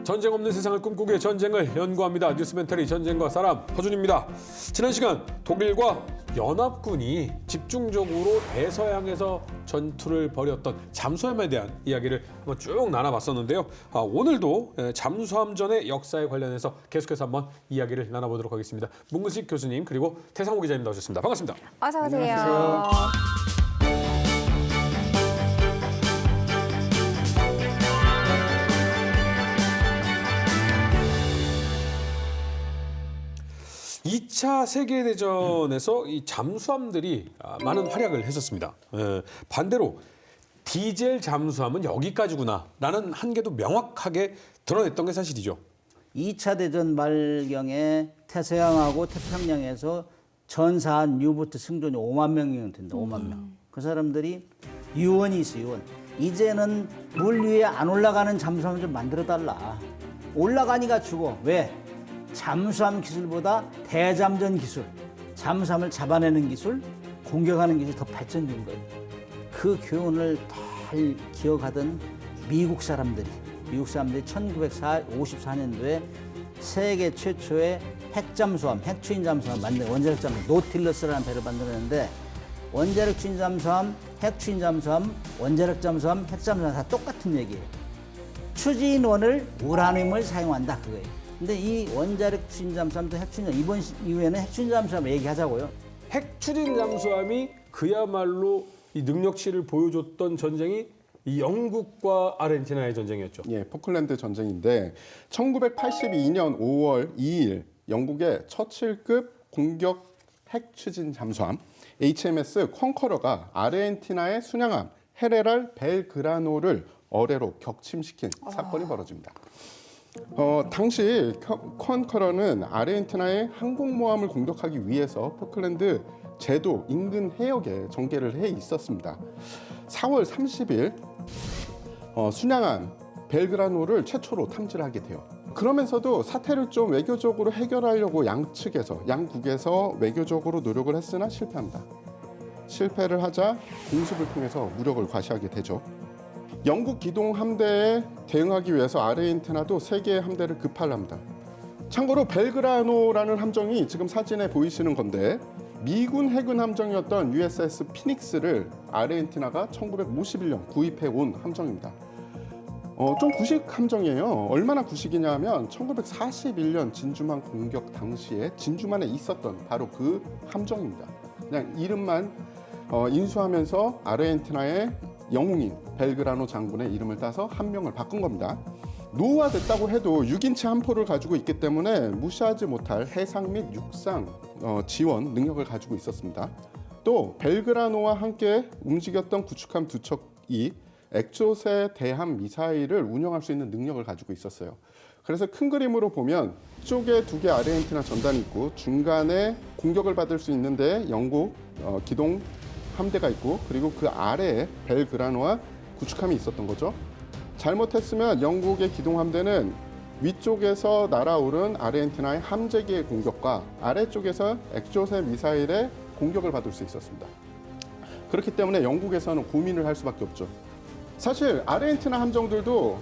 전쟁 없는 세상을 꿈꾸기에 전쟁을 연구합니다. 뉴스멘터리 전쟁과 사람 허준입니다. 지난 시간 독일과 연합군이 집중적으로 대서양에서 전투를 벌였던 잠수함에 대한 이야기를 한번 쭉 나눠봤었는데요. 오늘도 잠수함전의 역사에 관련해서 계속해서 한번 이야기를 나눠보도록 하겠습니다. 문근식 교수님 그리고 태상호 기자님 나오셨습니다. 반갑습니다. 어서 오세요. 안녕하세요. 2차 세계대전에서 이 잠수함들이 많은 활약을 했었습니다. 반대로 디젤 잠수함은 여기까지구나라는 한계도 명확하게 드러냈던 게 사실이죠. 2차 대전 말경에 태서양하고 태평양에서 전사한 유보트 승전이 5만 명이면 된다. 5만 명. 그 사람들이 유언이 있어, 유언. 이제는 물 위에 안 올라가는 잠수함을 좀 만들어달라. 올라가니까 죽어. 왜? 잠수함 기술보다 대잠전 기술, 잠수함을 잡아내는 기술, 공격하는 기술이 더 발전된 거예요. 그 교훈을 잘 기억하던 미국 사람들이 1954년도에 세계 최초의 핵잠수함, 핵추인 잠수함 만든 원자력 잠수함 노틸러스라는 배를 만들었는데 원자력 추인 잠수함, 핵추인 잠수함, 원자력 잠수함, 핵잠수함 다 똑같은 얘기예요. 추진원을 우라늄을 사용한다 그거예요. 근데 이 원자력 추진 잠수함도 핵추진 이번 이후에는 핵추진 잠수함 얘기하자고요. 핵추진 잠수함이 그야말로 이 능력치를 보여줬던 전쟁이 이 영국과 아르헨티나의 전쟁이었죠. 예, 포클랜드 전쟁인데 1982년 5월 2일 영국의 처칠급 공격 핵추진 잠수함 HMS 컨커러가 아르헨티나의 순양함 헤레랄 벨그라노를 어뢰로 격침시킨 사건이 벌어집니다. 당시 컨커러는 아르헨티나의 항공모함을 공격하기 위해서 포클랜드 제도 인근 해역에 전개를 해 있었습니다. 4월 30일 순양함 벨그라노를 최초로 탐지를 하게 돼요. 그러면서도 사태를 좀 외교적으로 해결하려고 양국에서 외교적으로 노력을 했으나 실패합니다. 실패를 하자 공습을 통해서 무력을 과시하게 되죠. 영국 기동 함대에 대응하기 위해서 아르헨티나도 세 개의 함대를 급파합니다. 참고로 벨그라노라는 함정이 지금 사진에 보이시는 건데 미군 해군 함정이었던 USS 피닉스를 아르헨티나가 1951년 구입해 온 함정입니다. 좀 구식 함정이에요. 얼마나 구식이냐 하면 1941년 진주만 공격 당시에 진주만에 있었던 바로 그 함정입니다. 그냥 이름만 인수하면서 아르헨티나의 영웅인 벨그라노 장군의 이름을 따서 한 명을 바꾼 겁니다. 노후화됐다고 해도 6인치 함포를 가지고 있기 때문에 무시하지 못할 해상 및 육상 지원 능력을 가지고 있었습니다. 또 벨그라노와 함께 움직였던 구축함 두 척이 엑조세 대함 미사일을 운영할 수 있는 능력을 가지고 있었어요. 그래서 큰 그림으로 보면 이쪽에 두 개 아르헨티나 전단이 있고 중간에 공격을 받을 수 있는데 영국 기동 함대가 있고 그리고 그 아래에 벨그라노와 구축함이 있었던 거죠. 잘못했으면 영국의 기동 함대는 위쪽에서 날아오른 아르헨티나의 함재기의 공격과 아래쪽에서 엑조세 미사일의 공격을 받을 수 있었습니다. 그렇기 때문에 영국에서는 고민을 할 수밖에 없죠. 사실 아르헨티나 함정들도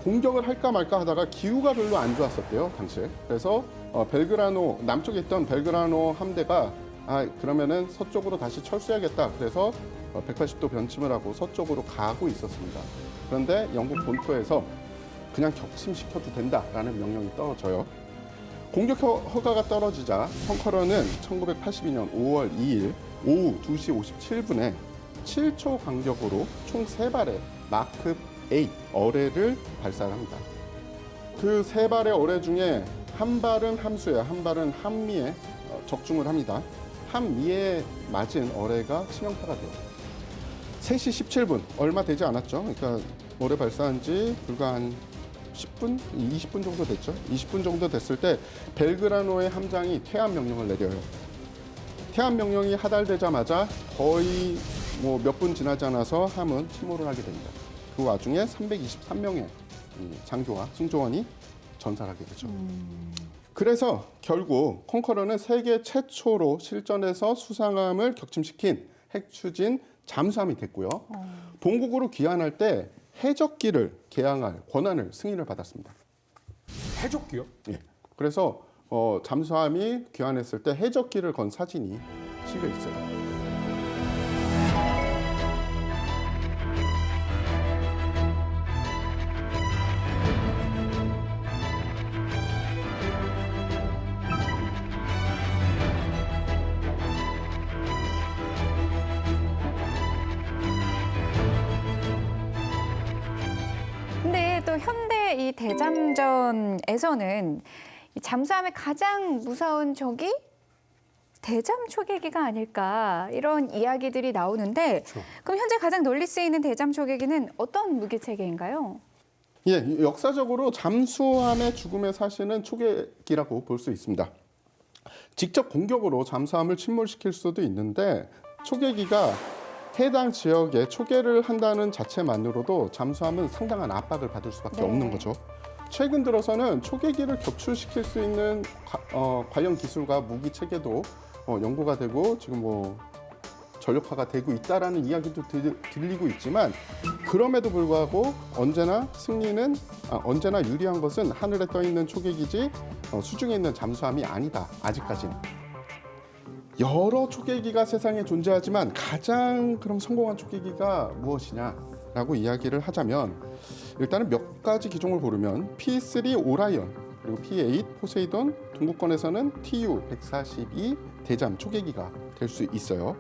공격을 할까 말까 하다가 기후가 별로 안 좋았었대요, 당시에. 그래서 벨그라노 남쪽에 있던 벨그라노 함대가 그러면은 서쪽으로 다시 철수해야겠다. 그래서 180도 변침을 하고 서쪽으로 가고 있었습니다. 그런데 영국 본토에서 그냥 격침시켜도 된다라는 명령이 떨어져요. 공격 허가가 떨어지자 컨커러는 1982년 5월 2일 오후 2시 57분에 7초 간격으로 총 3발의 마크 8 어뢰를 발사합니다. 그 3발의 어뢰 중에 한 발은 함수에 한 발은 함미에 적중을 합니다. 함미에 맞은 어뢰가 치명타가 돼요. 3시 17분 얼마 되지 않았죠. 그러니까 어뢰 발사한 지 불과 한 10분, 20분 정도 됐죠. 20분 정도 됐을 때 벨그라노의 함장이 퇴함 명령을 내려요. 퇴함 명령이 하달되자마자 거의 몇 분 지나지 않아서 함은 침몰을 하게 됩니다. 그 와중에 323명의 장교와 승조원이 전사하게 되죠. 그래서 결국 컨커러는 세계 최초로 실전에서 수상함을 격침시킨 핵추진 잠수함이 됐고요. 본국으로 귀환할 때 해적기를 개항할 권한을 승인을 받았습니다. 해적기요? 예. 그래서 잠수함이 귀환했을 때 해적기를 건 사진이 실려 있어요. 근데 또 현대 이 대잠전에서는 이 잠수함의 가장 무서운 적이 대잠 초계기가 아닐까 이런 이야기들이 나오는데 그럼 현재 가장 널리 쓰이는 대잠 초계기는 어떤 무기 체계인가요? 예, 역사적으로 잠수함의 죽음의 사실은 초계기라고 볼 수 있습니다. 직접 공격으로 잠수함을 침몰시킬 수도 있는데 초계기가 해당 지역에 초계를 한다는 자체만으로도 잠수함은 상당한 압박을 받을 수밖에 없는 거죠. 최근 들어서는 초계기를 격추시킬 수 있는 관련 기술과 무기 체계도 연구가 되고 지금 전력화가 되고 있다라는 이야기도 들리고 있지만 그럼에도 불구하고 언제나 유리한 것은 하늘에 떠 있는 초계기지 수중에 있는 잠수함이 아니다. 아직까지는. 여러 초계기가 세상에 존재하지만 가장 그럼 성공한 초계기가 무엇이냐라고 이야기를 하자면 일단은 몇 가지 기종을 고르면 P3 오라이언 그리고 P8 포세이돈 동구권에서는 TU-142 대잠 초계기가 될 수 있어요.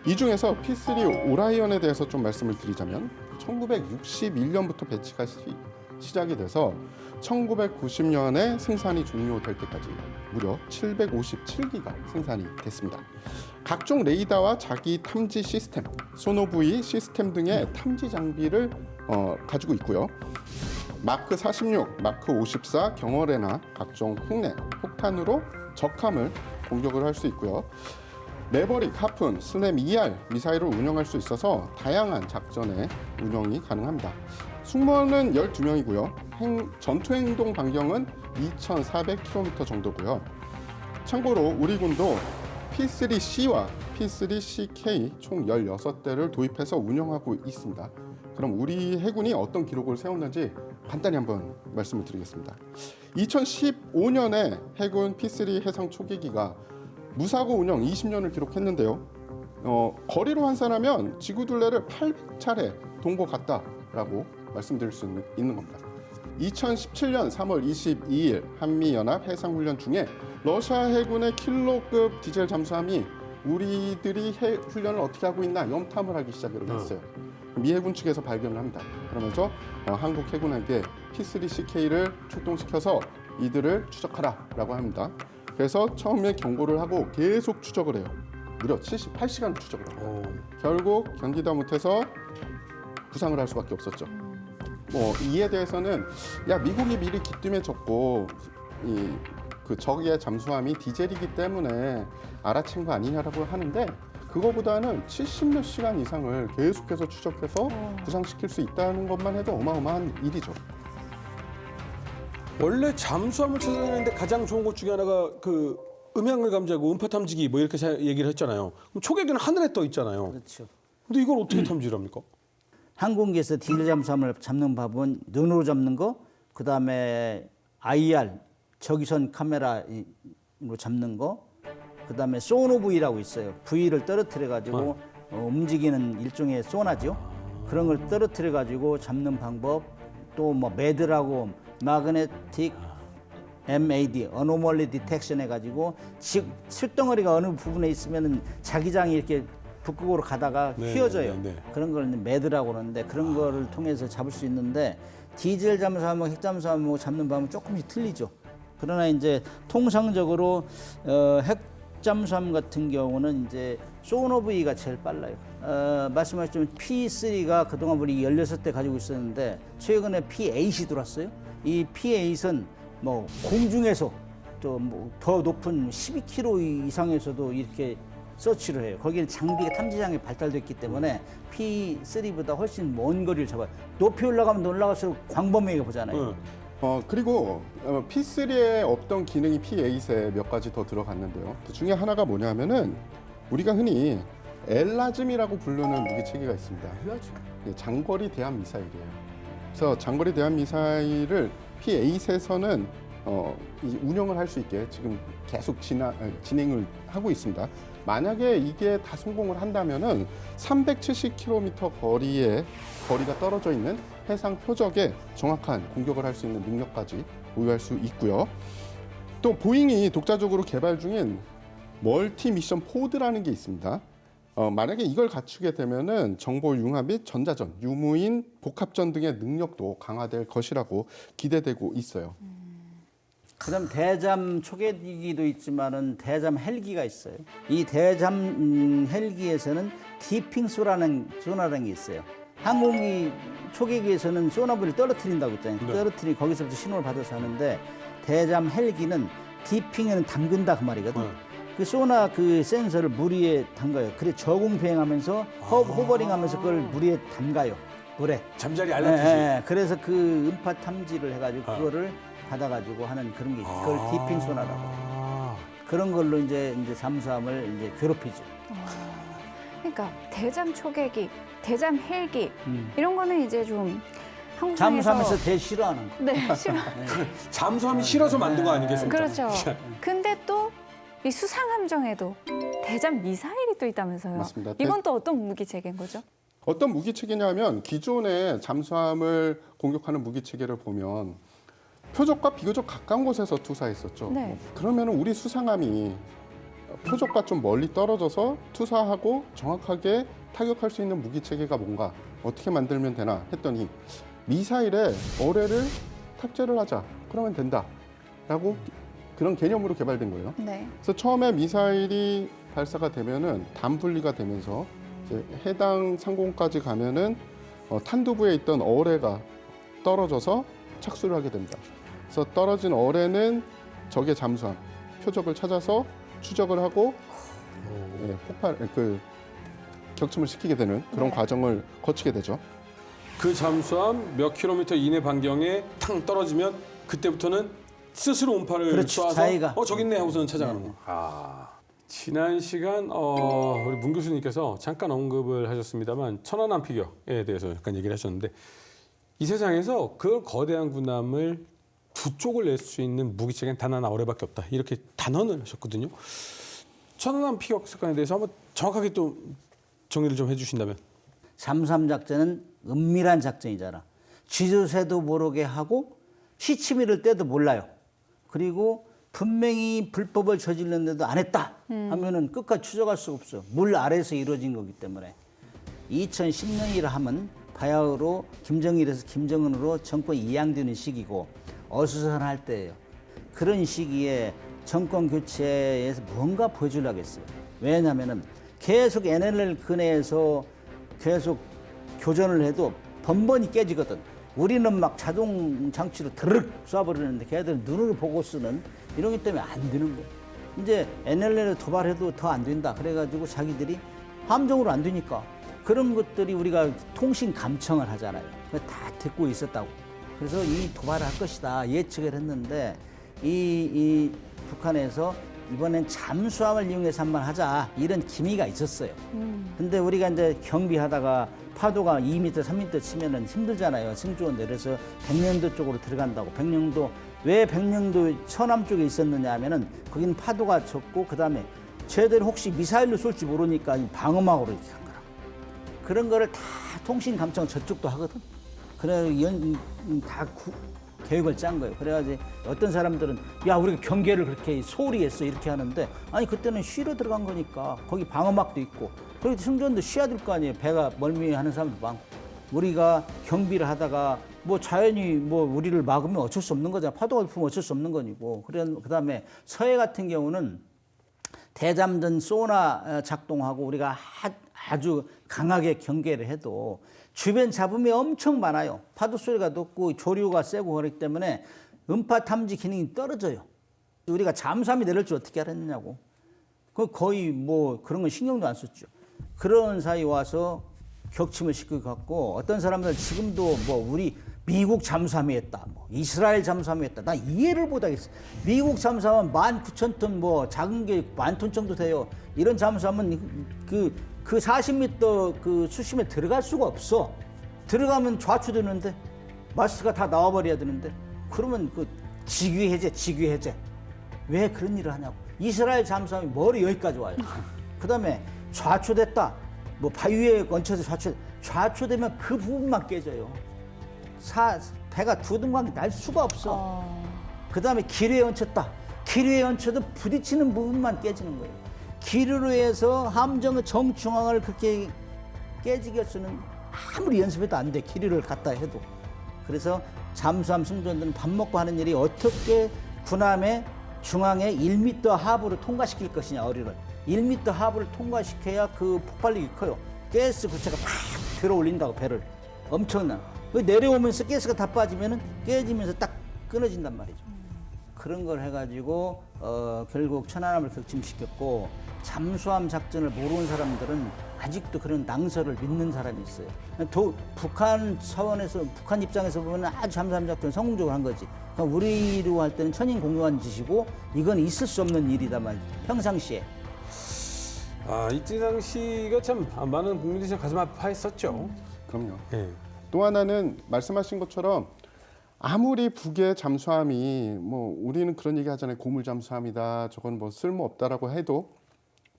이 중에서 P3 오라이언에 대해서 좀 말씀을 드리자면 1961년부터 배치가 시작이 돼서 1990년에 생산이 종료될 때까지 무려 757기가 생산이 됐습니다. 각종 레이더와 자기 탐지 시스템, 소노부이 시스템 등의 탐지 장비를 가지고 있고요. 마크 46, 마크 54 경어레나 각종 폭내, 폭탄으로 적함을 공격을 할 수 있고요. 매버릭, 하푼, 스냅 ER 미사일을 운영할 수 있어서 다양한 작전에 운영이 가능합니다. 승무원은 12명이고요. 전투 행동 반경은 2,400km 정도고요. 참고로 우리 군도 P3C와 P3CK 총 16대를 도입해서 운영하고 있습니다. 그럼 우리 해군이 어떤 기록을 세웠는지 간단히 한번 말씀을 드리겠습니다. 2015년에 해군 P3 해상 초계기가 무사고 운영 20년을 기록했는데요. 거리로 환산하면 지구둘레를 800차례 동거 갔다라고 말씀드릴 수 있는 겁니다. 2017년 3월 22일 한미연합 해상훈련 중에 러시아 해군의 킬로급 디젤 잠수함이 우리들이 훈련을 어떻게 하고 있나 염탐을 하기 시작을 했어요. 미 해군 측에서 발견을 합니다. 그러면서 한국 해군에게 P3CK를 출동시켜서 이들을 추적하라라고 합니다. 그래서 처음에 경고를 하고 계속 추적을 해요. 무려 78시간 추적을 해요. 결국 견디다 못해서 부상을 할 수밖에 없었죠. 이에 대해서는 미국이 미리 기뜸해졌고 그 적의 잠수함이 디젤이기 때문에 알아챈 거 아니냐라고 하는데 그거보다는 70몇 시간 이상을 계속해서 추적해서 부상시킬 수 있다는 것만 해도 어마어마한 일이죠. 원래 잠수함을 찾아내는데 가장 좋은 것 중에 하나가 그 음향을 감지하고 음파 탐지기 이렇게 얘기를 했잖아요. 그럼 초계기는 하늘에 떠 있잖아요. 그렇죠. 근데 이걸 어떻게 탐지를 합니까? 항공기에서 디젤 잠수함을 잡는 법은 눈으로 잡는 거, 그다음에 IR 적외선 카메라로 잡는 거, 그다음에 소노부이라고 있어요. 부위를 떨어뜨려 가지고 움직이는 일종의 소나죠. 그런 걸 떨어뜨려 가지고 잡는 방법, 또 매드라고 마그네틱 MAD, 어노멀리 디텍션 해가지고 실덩어리가 어느 부분에 있으면은 자기장이 이렇게 북극으로 가다가 휘어져요. 그런 걸 매드라고 그러는데 그런 거를 통해서 잡을 수 있는데 디젤 잠수함하고 핵 잠수함하고 잡는 방법은 조금씩 틀리죠. 그러나 이제 통상적으로 핵 잠수함 같은 경우는 이제 소노브이가 제일 빨라요. 말씀하셨지만 P3가 그동안 우리 16대 가지고 있었는데 최근에 P8이 들어왔어요. 이 P8은 공중에서 또 더 높은 12km 이상에서도 이렇게 서치를 해요. 거기는 장비가 탐지장이 발달됐기 때문에 P3보다 훨씬 먼 거리를 잡아요. 높이 올라가면 올라갈수록 광범위하게 보잖아요. 그리고 P3에 없던 기능이 P8에 몇 가지 더 들어갔는데요. 그 중에 하나가 뭐냐면은 우리가 흔히 엘라즘이라고 부르는 무기 체계가 있습니다. 장거리 대함 미사일이에요. 그래서 장거리 대함 미사일을 P8에서는 이 운영을 할 수 있게 지금 계속 진행을 하고 있습니다. 만약에 이게 다 성공을 한다면은 370km 거리가 떨어져 있는 해상 표적에 정확한 공격을 할 수 있는 능력까지 보유할 수 있고요. 또 보잉이 독자적으로 개발 중인 멀티 미션 포드라는 게 있습니다. 만약에 이걸 갖추게 되면은 정보 융합 및 전자전, 유무인 복합전 등의 능력도 강화될 것이라고 기대되고 있어요. 그다음 대잠 초계기도 있지만은 대잠 헬기가 있어요. 이 대잠 헬기에서는 디핑 소나라는 게 있어요. 항공기 초계기에서는 소나불을 떨어뜨린다고 했잖아요. 네. 떨어뜨리 거기서부터 신호를 받아서 하는데 대잠 헬기는 디핑에는 담근다 그 말이거든. 네. 그 소나 그 센서를 물 위에 담가요. 그래 저공 비행하면서 호버링하면서 그걸 물 위에 담가요. 물에. 잠자리 예, 알람듯이. 예. 그래서 그 음파 탐지를 해가지고 그거를 받아가지고 하는 그런 게 있어요. 그걸 디핑 소나라고. 그런 걸로 이제 잠수함을 이제 괴롭히죠. 그러니까 대잠 초계기, 대잠 헬기 이런 거는 이제 좀 항공상에서 잠수함에서 제일 싫어하는 거. 네, 싫어. 잠수함이 싫어서 만든 거 아니겠습니까? 그렇죠. 근데 또 이 수상 함정에도 대잠 미사일이 또 있다면서요. 맞습니다. 이건 또 어떤 무기 체계인 거죠? 어떤 무기 체계냐면 기존의 잠수함을 공격하는 무기 체계를 보면 표적과 비교적 가까운 곳에서 투사했었죠. 네. 그러면 우리 수상함이 표적과 좀 멀리 떨어져서 투사하고 정확하게 타격할 수 있는 무기 체계가 뭔가 어떻게 만들면 되나 했더니 미사일에 어뢰를 탑재를 하자. 그러면 된다라고 그런 개념으로 개발된 거예요. 네. 그래서 처음에 미사일이 발사가 되면은 단분리가 되면서 이제 해당 상공까지 가면은 탄두부에 있던 어뢰가 떨어져서 착수를 하게 됩니다. 그래서 떨어진 어뢰는 적의 잠수함 표적을 찾아서 추적을 하고 격침을 시키게 되는 그런 네. 과정을 거치게 되죠. 그 잠수함 몇 킬로미터 이내 반경에 탕 떨어지면 그때부터는 스스로 음파를 그렇지, 쏴서 자기가. 저기 있네 하고서는 찾아가는 거. 지난 시간 우리 문 교수님께서 잠깐 언급을 하셨습니다만 천안함 피격에 대해서 약간 얘기를 하셨는데 이 세상에서 그 거대한 군함을 두 쪽을 낼 수 있는 무기체계는 단 하나 어뢰밖에 없다. 이렇게 단언을 하셨거든요. 천안함 피격 사건에 대해서 한번 정확하게 또 정리를 좀 해주신다면. 잠수함 작전은 은밀한 작전이잖아. 쥐도새도 모르게 하고 시치미를 때도 몰라요. 그리고 분명히 불법을 저질렀는데도 안 했다 하면은 끝까지 추적할 수가 없어. 물 아래에서 이루어진 거기 때문에. 2010년이라 하면 바야흐로 김정일에서 김정은으로 정권이 이양되는 시기고 어수선할 때예요. 그런 시기에 정권 교체에서 뭔가 보여주려고 했어요. 왜냐하면은 계속 NLL 근해에서 계속 교전을 해도 번번이 깨지거든. 우리는 막 자동 장치로 드륵 쏴버리는데 걔들은 눈으로 보고 쓰는 이런 것 때문에 안 되는 거예요. 이제 NLL에 도발해도 더 안 된다. 그래가지고 자기들이 함정으로 안 되니까 그런 것들이 우리가 통신 감청을 하잖아요. 다 듣고 있었다고. 그래서 이 도발을 할 것이다 예측을 했는데 이 북한에서 이번엔 잠수함을 이용해서 한번 하자 이런 기미가 있었어요. 근데 우리가 이제 경비하다가 파도가 2m, 3m 치면은 힘들잖아요. 승조원들. 그래서 백령도 쪽으로 들어간다고. 백령도 왜 백령도 서남 쪽에 있었느냐 하면은 거기는 파도가 적고 그다음에 쟤들 혹시 미사일로 쏠지 모르니까 방어막으로 이렇게 한 거라고. 그런 거를 다 통신 감청 저쪽도 하거든. 그래 다 계획을 짠 거예요. 그래가지고 어떤 사람들은 야 우리가 경계를 그렇게 소홀히 했어 이렇게 하는데 아니 그때는 쉬러 들어간 거니까 거기 방어막도 있고 그리고 승조원도 쉬어야 될 거 아니에요. 배가 멀미하는 사람도 많고 우리가 경비를 하다가 뭐 자연히 뭐 우리를 막으면 어쩔 수 없는 거잖아. 파도가 높으면 어쩔 수 없는 거니고. 그다음에 서해 같은 경우는 대잠전 소나 작동하고 우리가 아주 강하게 경계를 해도 주변 잡음이 엄청 많아요. 파도 소리가 높고 조류가 세고 그렇기 때문에 음파 탐지 기능이 떨어져요. 우리가 잠수함이 내릴 줄 어떻게 알았느냐고. 그 거의 뭐 그런 건 신경도 안 썼죠. 그런 사이 와서 격침을 시키고 갔고 어떤 사람들 지금도 뭐 우리 미국 잠수함이 했다, 뭐 이스라엘 잠수함이 했다. 나 이해를 못하겠어. 미국 잠수함은 19,000톤 뭐 작은 게 10,000톤 정도 돼요. 이런 잠수함은 그 40m 그 수심에 들어갈 수가 없어. 들어가면 좌초되는데 마스가 다 나와버려야 되는데 그러면 그 직위 해제, 직위 해제. 왜 그런 일을 하냐고. 이스라엘 잠수함이 머리 여기까지 와요. 그다음에 좌초됐다. 뭐 바위에 얹혀서 좌초되면 그 부분만 깨져요. 배가 두둥강 날 수가 없어. 그다음에 기류에 얹혔다. 기류에 얹혀도 부딪히는 부분만 깨지는 거예요. 기류로 해서 함정의 정중앙을 그렇게 깨지게 해서는 아무리 연습해도 안 돼. 기류를 갖다 해도. 그래서 잠수함 승조원들은 밥 먹고 하는 일이 어떻게 군함의 중앙에 1m 하부를 통과시킬 것이냐, 어리를. 1m 하부를 통과시켜야 그 폭발력이 커요. 가스 구체가 팍 들어 올린다고, 배를. 엄청난. 내려오면서 가스가 다 빠지면은 깨지면서 딱 끊어진단 말이죠. 그런 걸 해가지고 결국 천안함을 격침시켰고, 잠수함 작전을 모르는 사람들은 아직도 그런 낭설을 믿는 사람이 있어요. 북한 차원에서, 북한 입장에서 보면 아주 잠수함 작전 성공적으로 한 거지. 그러니까 우리로 할 때는 천인공노한 짓이고 이건 있을 수 없는 일이다 말이죠. 평상시에. 이때 당시가 참 많은 국민들이 참 가슴 아파했었죠. 그럼요. 예. 또 하나는 말씀하신 것처럼 아무리 북의 잠수함이 뭐 우리는 그런 얘기 하잖아요. 고물 잠수함이다. 저건 뭐 쓸모없다라고 해도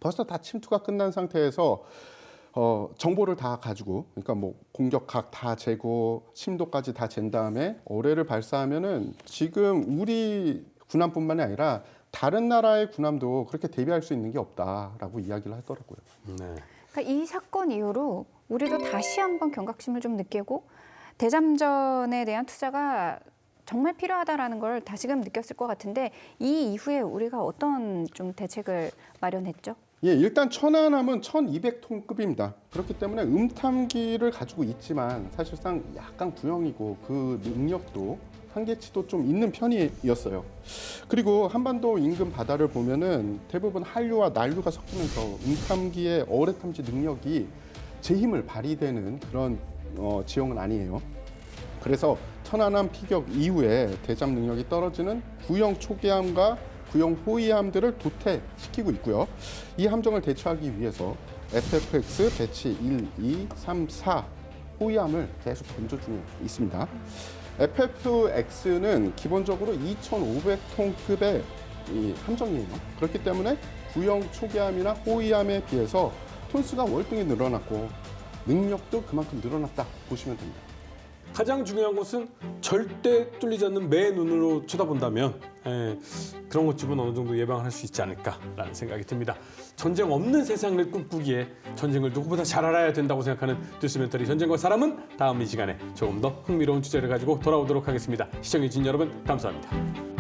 벌써 다 침투가 끝난 상태에서 정보를 다 가지고, 그러니까 뭐 공격각 다 재고 심도까지 다 잰 다음에 어뢰를 발사하면은 지금 우리 군함뿐만이 아니라 다른 나라의 군함도 그렇게 대비할 수 있는 게 없다라고 이야기를 하더라고요. 네. 그러니까 이 사건 이후로 우리도 다시 한번 경각심을 좀 느끼고 대잠전에 대한 투자가 정말 필요하다라는 걸 다시금 느꼈을 것 같은데, 이 이후에 우리가 어떤 좀 대책을 마련했죠? 예, 일단 천안함은 1200톤급입니다. 그렇기 때문에 음탐기를 가지고 있지만 사실상 약간 구형이고 그 능력도 한계치도 좀 있는 편이었어요. 그리고 한반도 인근 바다를 보면은 대부분 한류와 난류가 섞이면서 음탐기의 어뢰 탐지 능력이 제 힘을 발휘되는 그런 지형은 아니에요. 그래서 천안함 피격 이후에 대잠 능력이 떨어지는 구형 초계함과 구형 호위함들을 도태시키고 있고요. 이 함정을 대처하기 위해서 FFX 배치 1, 2, 3, 4 호위함을 계속 건조 중에 있습니다. FFX는 기본적으로 2,500톤급의 이 함정이에요. 그렇기 때문에 구형 초계함이나 호위함에 비해서 톤수가 월등히 늘어났고 능력도 그만큼 늘어났다 보시면 됩니다. 가장 중요한 것은 절대 뚫리지 않는 매 눈으로 쳐다본다면 그런 것집은 어느 정도 예방할 수 있지 않을까라는 생각이 듭니다. 전쟁 없는 세상을 꿈꾸기에 전쟁을 누구보다 잘 알아야 된다고 생각하는 뉴스멘터리 전쟁과 사람은 다음 이 시간에 조금 더 흥미로운 주제를 가지고 돌아오도록 하겠습니다. 시청해주신 여러분 감사합니다.